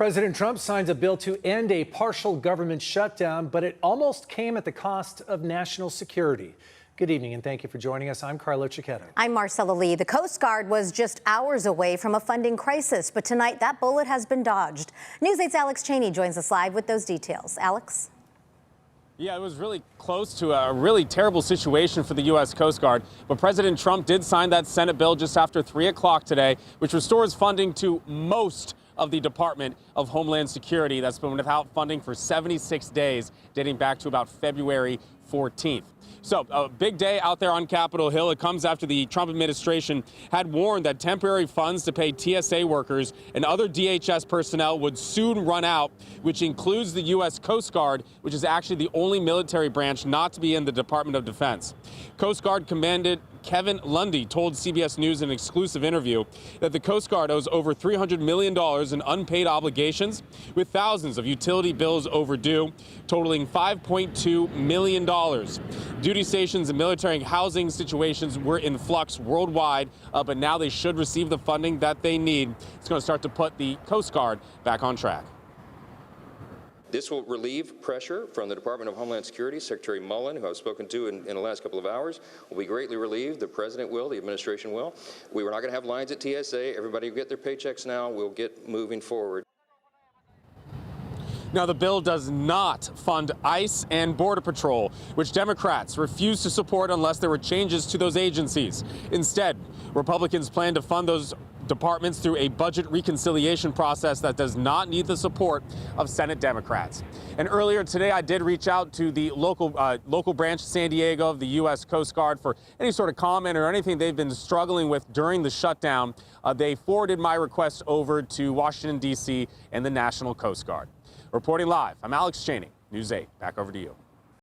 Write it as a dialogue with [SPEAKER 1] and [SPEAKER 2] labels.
[SPEAKER 1] President Trump signs a bill to end a partial government shutdown, but it almost came at the cost of national security. Good evening, and thank you for joining us. I'm Carlo Cicchetto.
[SPEAKER 2] I'm Marcella Lee. The Coast Guard was just hours away from a funding crisis, but tonight that bullet has been dodged. News 8's Alex Cheney joins us live with those details. Alex?
[SPEAKER 3] Yeah, it was really close to a really terrible situation for the U.S. Coast Guard, but President Trump did sign that Senate bill just after 3 o'clock today, which restores funding to most of the Department of Homeland Security that's been without funding for 76 days, dating back to about February 14th. So a big day out there on Capitol Hill. It comes after the Trump administration had warned that temporary funds to pay TSA workers and other DHS personnel would soon run out, which includes the U.S. Coast Guard, which is actually the only military branch not to be in the Department of Defense. Coast Guard Commander Kevin Lundy told CBS News in an exclusive interview that the Coast Guard owes over $300 million in unpaid obligations, with thousands of utility bills overdue, totaling $5.2 million. Duty stations and military housing situations were in flux worldwide, but now they should receive the funding that they need. It's going to start to put the Coast Guard back on track.
[SPEAKER 4] This will relieve pressure from the Department of Homeland Security. Secretary Mullen, who I've spoken to in the last couple of hours, will be greatly relieved. The president will, the administration will. We were not going to have lines at TSA. Everybody will get their paychecks now. We'll get moving forward.
[SPEAKER 3] Now, the bill does not fund ICE and Border Patrol, which Democrats refuse to support unless there were changes to those agencies. Instead, Republicans plan to fund those departments through a budget reconciliation process that does not need the support of Senate Democrats. And earlier today, I did reach out to the local branch, San Diego, of the U.S. Coast Guard for any sort of comment or anything they've been struggling with during the shutdown. They forwarded my request over to Washington, D.C. and the National Coast Guard. Reporting live, I'm Alex Cheney, News 8. Back over to you.